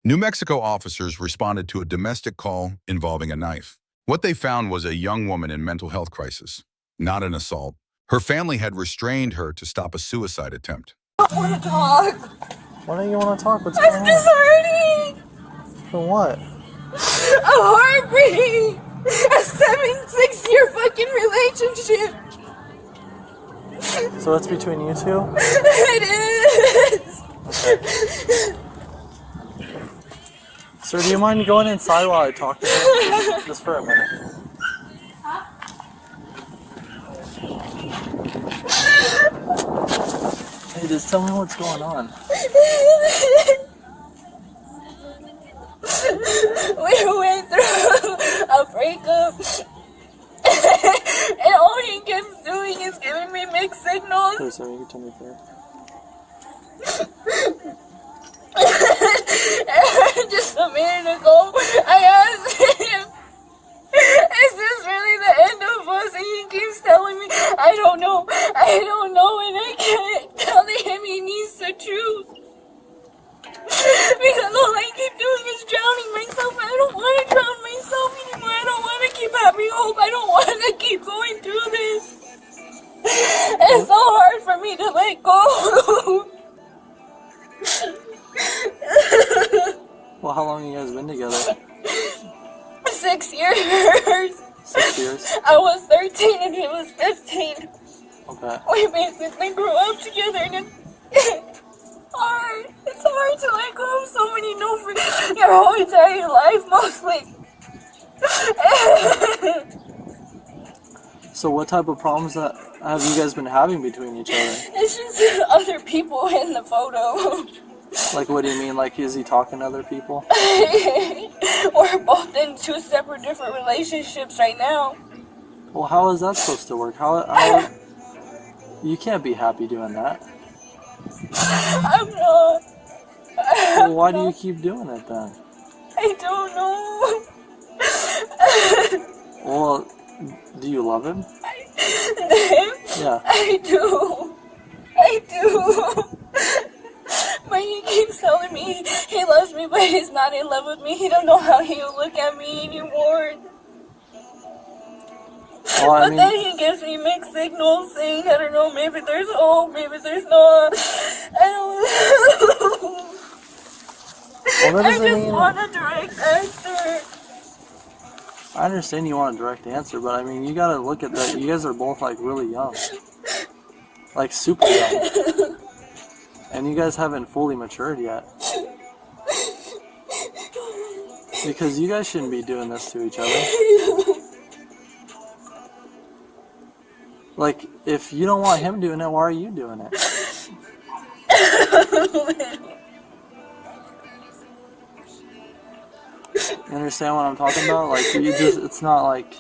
New Mexico officers responded to a domestic call involving a knife. What they found was a young woman in mental health crisis, not an assault. Her family had restrained her to stop a suicide attempt. I want to talk. Why don't you want to talk? What's going I'm on? just hurting. For what? I'm heartbreaking. A 6-year fucking relationship. So it's between you two? It is. Okay. Sir, do you mind going inside while I talk to him? Just for a minute. Hey, just tell me what's going on. We went through a breakup. And all he keeps doing is giving me mixed signals. Here, sir, you can tell me first. Just a minute ago, I asked him, is this really the end of us? And he keeps telling me, I don't know, and I can't tell him he needs the truth. Because all I keep doing is drowning myself. I don't want to drown myself anymore. I don't want to keep having hope. I don't want to keep going through this. It's so hard for me to let go. Well, how long have you guys been together? 6 years. 6 years? I was 13 and he was 15. Okay. We basically grew up together and it's hard. It's hard to let go of somebody you know for your whole entire life, mostly. So what type of problems that have you guys been having between each other? It's just other people in the photo. Like, what do you mean? Like, is he talking to other people? We're both in 2 separate different relationships right now. Well, how is that supposed to work? How you can't be happy doing that. I'm not. Well, why do you keep doing it then? I don't know. Well, do you love him? Yeah. I do. But he keeps telling me he loves me, but he's not in love with me. He don't know how he'll look at me anymore. Well, I But mean, then he gives me mixed signals saying, I don't know, maybe there's hope, maybe there's not. I don't know. well, that I doesn't just mean. want a direct answer. I understand you want a direct answer, but I mean, you gotta look at that. You guys are both like really young, like super young, and you guys haven't fully matured yet. Because you guys shouldn't be doing this to each other. Like, if you don't want him doing it, why are you doing it? You understand what I'm talking about? Like, it's not like,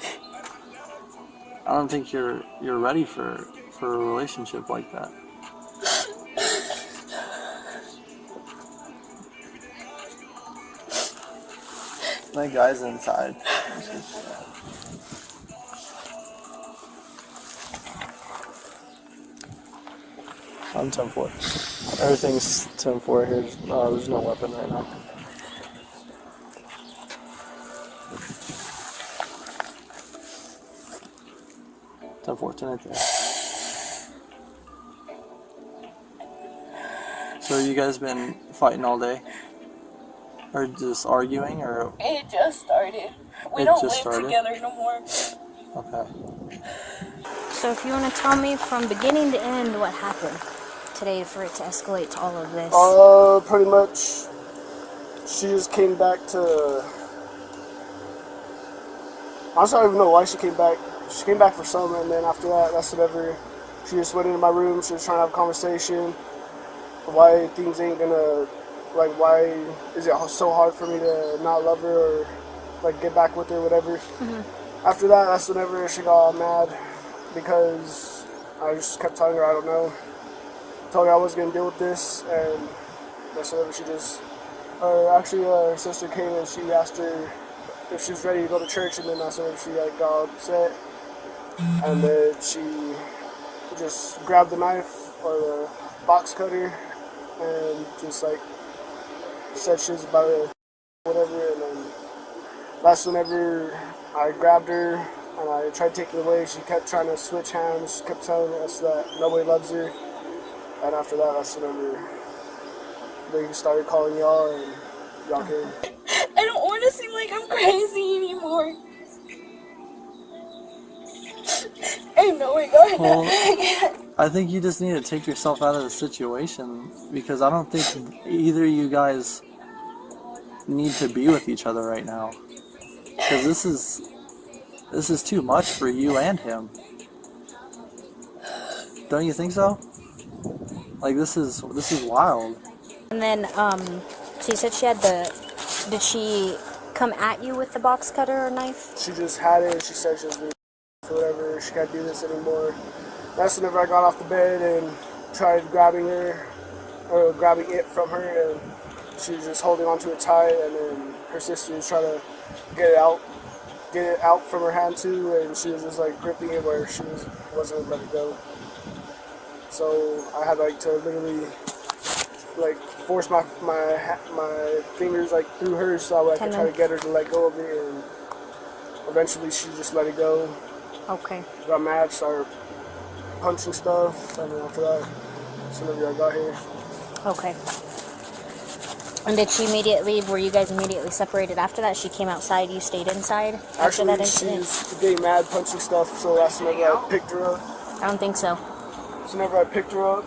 I don't think you're ready for a relationship like that. My guy's inside. I'm 10-4. Everything's 10-4 here. There's no weapon right now. So you guys been fighting all day? Or just arguing, or? It just started. We It don't just live started? together no more. Okay. So if you want to tell me from beginning to end what happened today for it to escalate to all of this. Pretty much, she just came back to, honestly, I don't even know why she came back. She came back for something, and then after that, that's whatever. She just went into my room, she was trying to have a conversation, why things ain't gonna, like, why is it so hard for me to not love her, or, like, get back with her, whatever. Mm-hmm. After that, that's whenever she got all mad, because I just kept telling her I don't know. Told her I wasn't gonna deal with this, and that's whenever she just, her sister came and she asked her if she was ready to go to church, and then that's whenever she like got upset, and then she just grabbed the knife or the box cutter and just like said she was about to whatever, and then that's whenever I grabbed her and I tried to take her away. She kept trying to switch hands. She kept telling us that nobody loves her. And after that, that's whenever they started calling y'all and y'all came. I don't want to seem like I'm crazy anymore. I know it got Well, I think you just need to take yourself out of the situation, because I don't think either of you guys need to be with each other right now. Because this is too much for you and him. Don't you think so? Like, this is wild. And then, so you said she had did she come at you with the box cutter or knife? She just had it and she said she was doing whatever. She can't do this anymore. That's whenever I got off the bed and tried grabbing her, or grabbing it from her, and she was just holding onto it tight, and then her sister was trying to get it out from her hand too, and she was just like gripping it where she wasn't gonna let it go. So I had like to literally like force my fingers like through hers so I could try to get her to let go of it, and eventually she just let it go. Okay. Got mad, started punching stuff, and then after that, that's whenever I got here. Okay. And were you guys immediately separated after that? She came outside, you stayed inside after Actually, that incident? she was getting mad, punching stuff, so that's whenever I picked her up. I don't think so. So whenever I picked her up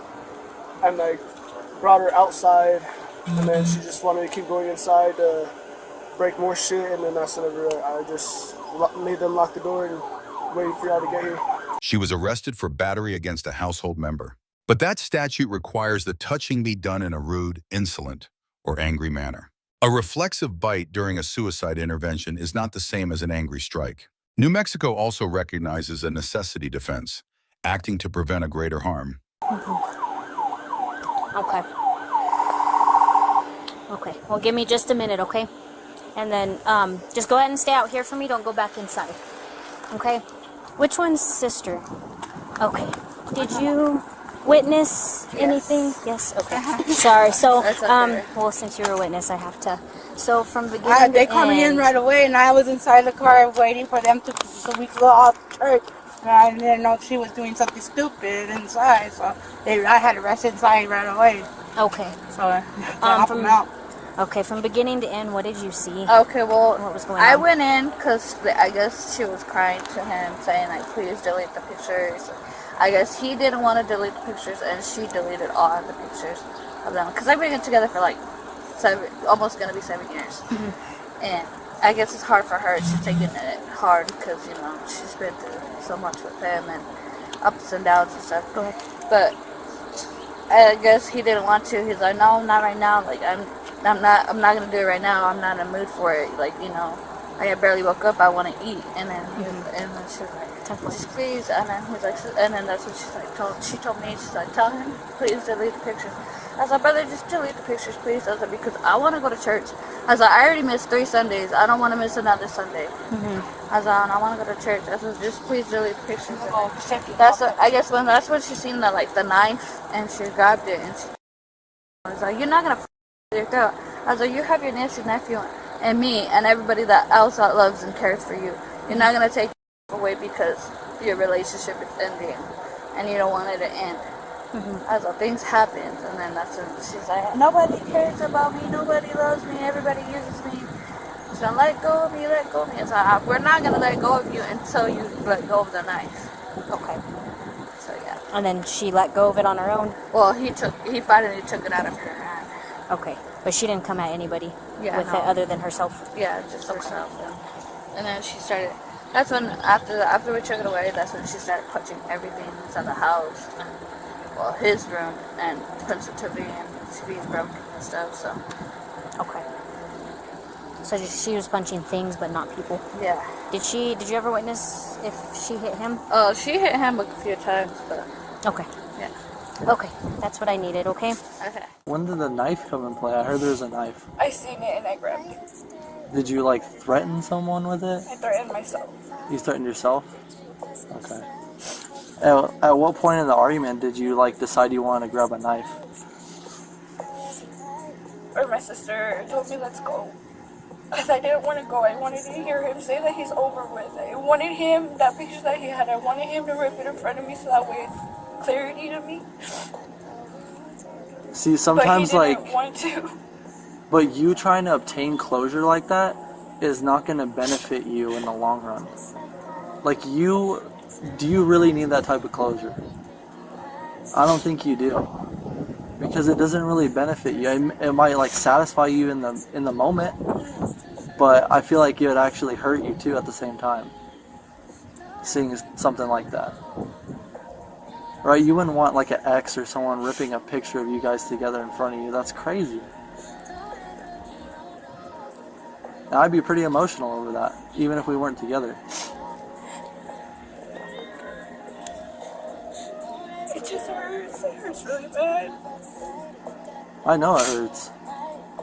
and like brought her outside, and then she just wanted to keep going inside to break more shit, and then that's whenever I just made them lock the door and waited for y'all to get here. She was arrested for battery against a household member. But that statute requires the touching be done in a rude, insolent, or angry manner. A reflexive bite during a suicide intervention is not the same as an angry strike. New Mexico also recognizes a necessity defense, acting to prevent a greater harm. Okay. Okay. Well, give me just a minute, okay? And then just go ahead and stay out here for me. Don't go back inside. Okay? Which one's sister? Okay. Did you witness anything? Yes. Okay. Sorry. So, well, since you're a witness, I have to. So from beginning They to called me in end- right away, and I was inside the car waiting for them so we could go out to church. And I didn't know she was doing something stupid inside, so I had to rush inside right away. Okay. So to help them out. Okay. From beginning to end, what did you see? Okay, well, What was going I on? went in because I guess she was crying to him, saying like, please delete the pictures. I guess he didn't want to delete the pictures, and she deleted all of the pictures of them. Because I've been together for like almost gonna be 7 years, and I guess it's hard for her. She's taking it hard because she's been through so much with him and ups and downs and stuff. But I guess he didn't want to. He's like, no, not right now. Like I'm not gonna do it right now. I'm not in the mood for it. Like I barely woke up. I want to eat. And then and then she's like, just please. And then he's like, and then that's what she's like. She told me, she's like, tell him please delete the pictures. I was like, brother, just delete the pictures, please. I was like, because I want to go to church. I was like, I already missed 3 Sundays. I don't want to miss another Sunday. I was like, I want to go to church. I said, just please delete the pictures. I guess that's when she seen the knife, and she grabbed it, and she was like, you're not gonna your girl. I was like, you have your niece and nephew and me and everybody else that loves and cares for you. You're not gonna take away because your relationship is ending and you don't want it to end. I was like, things happen, and then that's when she's like, nobody cares about me, nobody loves me, everybody uses me. So let go of me, let go of me. So we're not gonna let go of you until you let go of the knife. Okay. So yeah. And then she let go of it on her own? Well, he finally took it out of her hand. Okay. But she didn't come at anybody with it other than herself? Yeah, just herself. And then she started, that's when, after we took it away, that's when she started punching everything inside the house. And, well, his room, and punched the TV and TV's broken and stuff, so. Okay. So she was punching things but not people? Yeah. Did you ever witness if she hit him? She hit him a few times, but. Okay. Yeah. Okay, that's what I needed, okay? Okay. When did the knife come in play? I heard there was a knife. I seen it and I grabbed it. Did you threaten someone with it? I threatened myself. You threatened yourself? Okay. At what point in the argument did you decide you want to grab a knife? or my sister told me let's go. Because I didn't want to go. I wanted to hear him say that he's over with. I wanted him, that picture that he had, I wanted him to rip it in front of me so that way it's clarity to me. See, sometimes but he didn't like, want to. but you trying to obtain closure like that is not going to benefit you in the long run. Like do you really need that type of closure? I don't think you do. Because it doesn't really benefit you. It might like satisfy you in the moment, but I feel like it would actually hurt you too at the same time. Seeing something like that. Right? You wouldn't want like an ex or someone ripping a picture of you guys together in front of you. That's crazy. And I'd be pretty emotional over that, even if we weren't together. It just hurts. It hurts really bad. I know it hurts.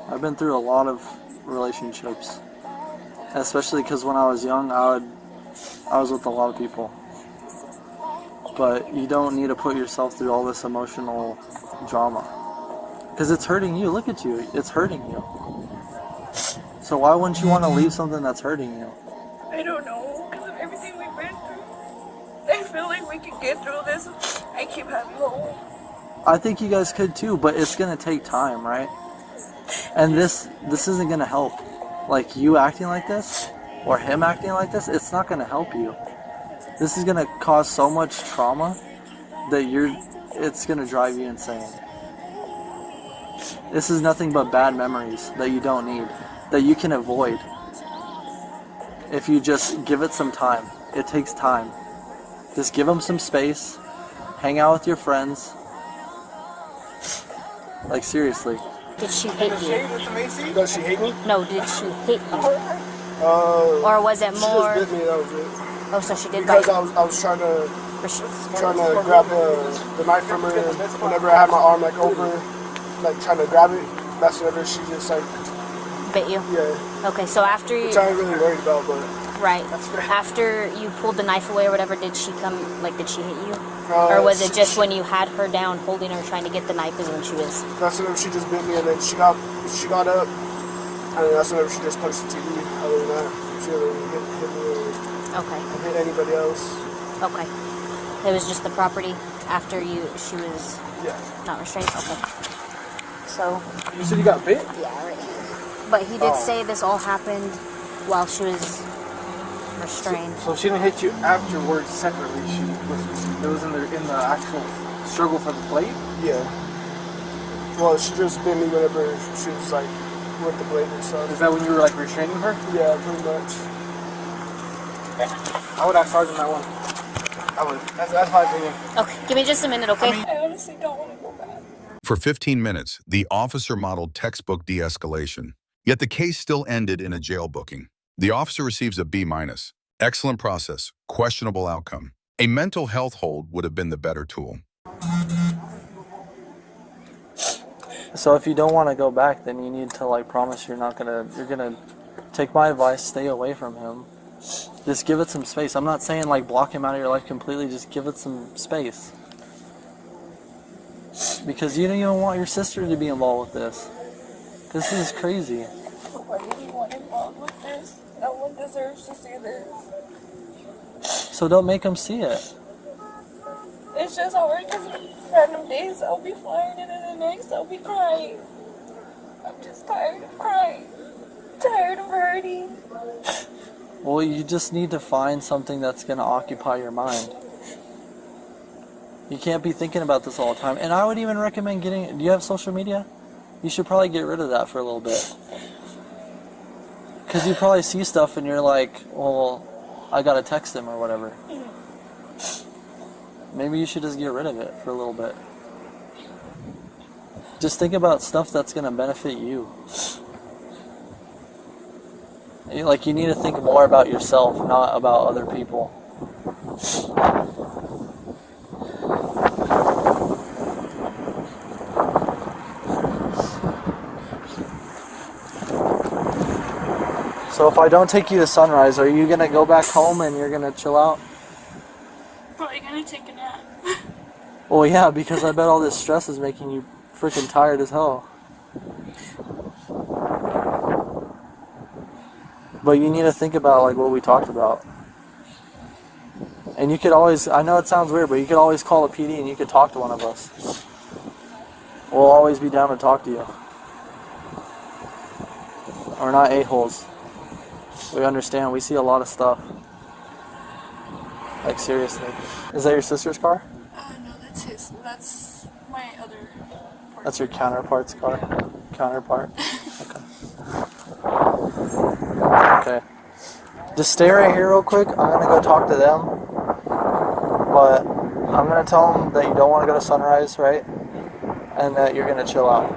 I've been through a lot of relationships. Especially because when I was young, I was with a lot of people. But you don't need to put yourself through all this emotional drama. Because it's hurting you. Look at you. It's hurting you. So why wouldn't you want to leave something that's hurting you? I don't know, because of everything we've been through. I feel like we can get through this. I keep having hope. I think you guys could too, but it's going to take time, right? And this isn't going to help. Like you acting like this, or him acting like this, it's not going to help you. This is going to cause so much trauma that it's going to drive you insane. This is nothing but bad memories that you don't need, that you can avoid if you just give it some time. It takes time. Just give them some space, hang out with your friends. Like seriously. Did she hate you? Does she hate me? No, did she hit you? Or was it more? She just bit me, that was it. Oh, so she did Because bite. I was trying to you. grab the knife from her. Whenever I had my arm like over, like trying to grab it, that's whenever she just like Bit you? yeah. Okay, so after you... Which I ain't really worried about, but Right. After you pulled the knife away or whatever, did she hit you? Or was it just when you had her down holding her trying to get the knife is when she was... That's whenever she just bit me, and then she got up, and then that's whenever she just punched the TV. Other than that, she didn't really hit me or hit anybody else. Okay. It was just the property after she was not restrained? Okay. So... You said you got bit? Yeah, right here. But he did say this all happened while she was restrained. So she didn't hit you afterwards separately. It was in the actual struggle for the blade? Yeah. Well, she just bit me whenever she was like with the blade and stuff. Is that when you were like restraining her? Yeah, pretty much. I would ask Sergeant that one. I would. That's my opinion. Okay, give me just a minute, okay? I honestly don't want to go back. For 15 minutes, the officer modeled textbook de-escalation. Yet the case still ended in a jail booking. The officer receives a B-. Excellent process, questionable outcome. A mental health hold would have been the better tool. So if you don't want to go back, then you need to like promise you're gonna take my advice, stay away from him. Just give it some space. I'm not saying like block him out of your life completely, just give it some space. Because you don't even want your sister to be involved with this. This is crazy. Why do you want involved with this? No one deserves to see this. So don't make him see it. It's just hard because random days I'll be flying and then the next I'll be crying. I'm just tired of crying. Tired of hurting. Well, you just need to find something that's going to occupy your mind. You can't be thinking about this all the time. And I would even recommend do you have social media? You should probably get rid of that for a little bit. Because you probably see stuff and you're like, well, I gotta text him or whatever. Maybe you should just get rid of it for a little bit. Just think about stuff that's gonna benefit you. Like, you need to think more about yourself, not about other people. So if I don't take you to Sunrise, are you gonna go back home and you're gonna chill out? Probably gonna take a nap. Well, yeah, because I bet all this stress is making you freaking tired as hell. But you need to think about like what we talked about. And you could always, I know it sounds weird, but you could always call the PD and you could talk to one of us. We'll always be down to talk to you. We're not a-holes. We understand. We see a lot of stuff. Like, seriously. Is that your sister's car? No, that's his. That's my other part. That's your counterpart's car? Counterpart? Okay. Okay. Just stay right here real quick. I'm going to go talk to them. But I'm going to tell them that you don't want to go to Sunrise, right? And that you're going to chill out.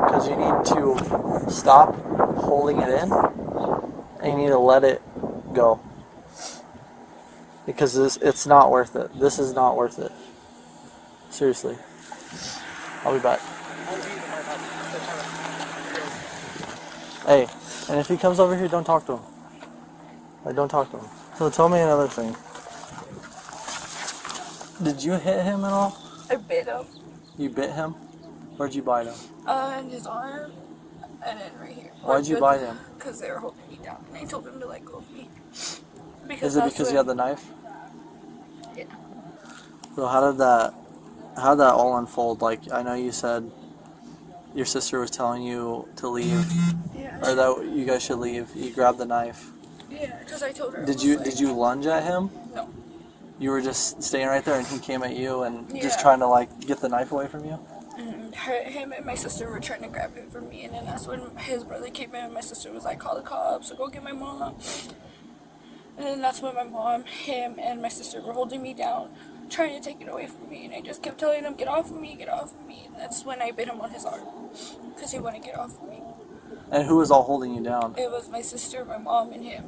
Because you need to stop holding it in. And you need to let it go. Because it's not worth it. This is not worth it. Seriously. I'll be back. Hey, and if he comes over here, don't talk to him. Like, don't talk to him. So tell me another thing. Did you hit him at all? I bit him. You bit him? Where'd you bite him? In his arm, and then right here. Why'd you bite him? Because they were holding me down. And I told them to let go of me. Is it because you had the knife? Yeah. So how did that all unfold? Like, I know you said your sister was telling you to leave, Yeah. or that you guys should leave. You grabbed the knife. Yeah, because I told her. Did you lunge at him? No. You were just staying right there, and he came at you and just Yeah. trying to like get the knife away from you. And him and my sister were trying to grab it from me, and then that's when his brother came in, and my sister was like, call the cops, or go get my mom. And then that's when my mom, him, and my sister were holding me down, trying to take it away from me, and I just kept telling him, get off of me, get off of me. And that's when I bit him on his arm, because he wouldn't get off of me. And who was all holding you down? It was my sister, my mom, and him.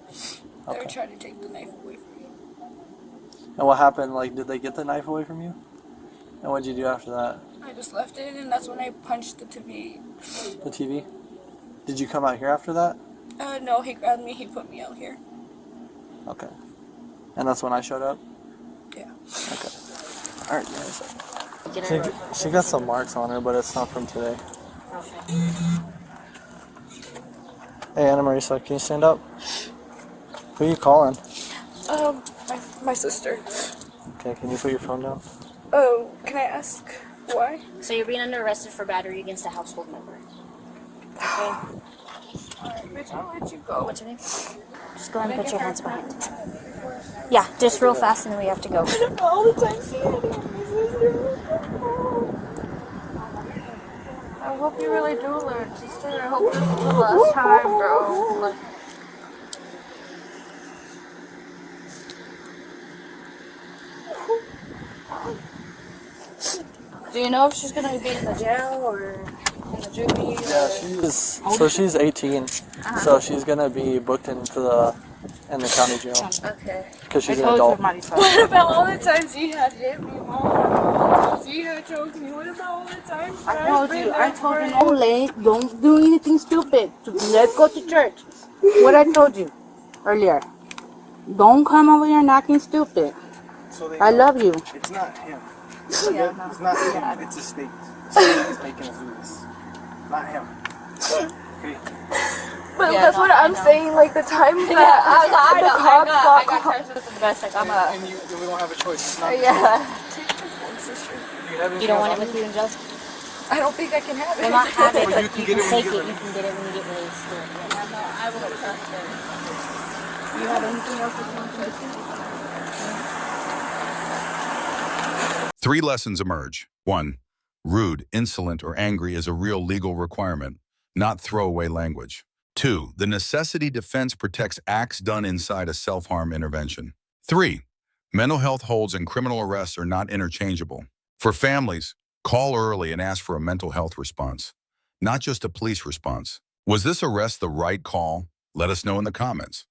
They were Okay. trying to take the knife away from me. And what happened? Like, did they get the knife away from you? And what'd you do after that? I just left it, and that's when I punched the TV. The TV? Did you come out here after that? No, he grabbed me, he put me out here. Okay. And that's when I showed up? Yeah. Okay. Alright, she got some marks on her, but it's not from today. Hey, Anna Marisa, can you stand up? Who are you calling? My sister. Okay, can you put your phone down? Oh, can I ask why? So you're being under arrested for battery against a household member. Okay. Alright, bitch, I'll let you go. What's your name? Just go ahead and put your hands behind. Yeah, just real fast and then we have to go. All the time seeing it, my sister. I hope you really do learn, sister. I hope this is the last time, bro. Like, do you know if she's gonna be in the jail or in the juvie? Yeah, she's 18, so she's gonna be booked into the county jail Okay. because she's an adult. What about all the times you had hit me, Mom? All the times you had choked me? What about all the times I told you, Ole, don't do anything stupid. Let's go to church. What I told you earlier. Don't come over here knocking stupid. So I love you. It's not him. It's not him. It's the state. The state is making us do this. Not him. Okay. But that's what I'm saying, like the times that the cops I got charged with domestic. I'm a. And we don't have a choice. It's not Yeah. sister. You don't want it with you and Joe? I don't think I can have it. We'll not have it, Well, but you can you get can it when take you it. get You can get it when you get released. I will trust it. You have anything else that you want to say? 3 lessons emerge. 1. Rude, insolent, or angry is a real legal requirement, not throwaway language. 2. The necessity defense protects acts done inside a self-harm intervention. 3. Mental health holds and criminal arrests are not interchangeable. For families, call early and ask for a mental health response, not just a police response. Was this arrest the right call? Let us know in the comments.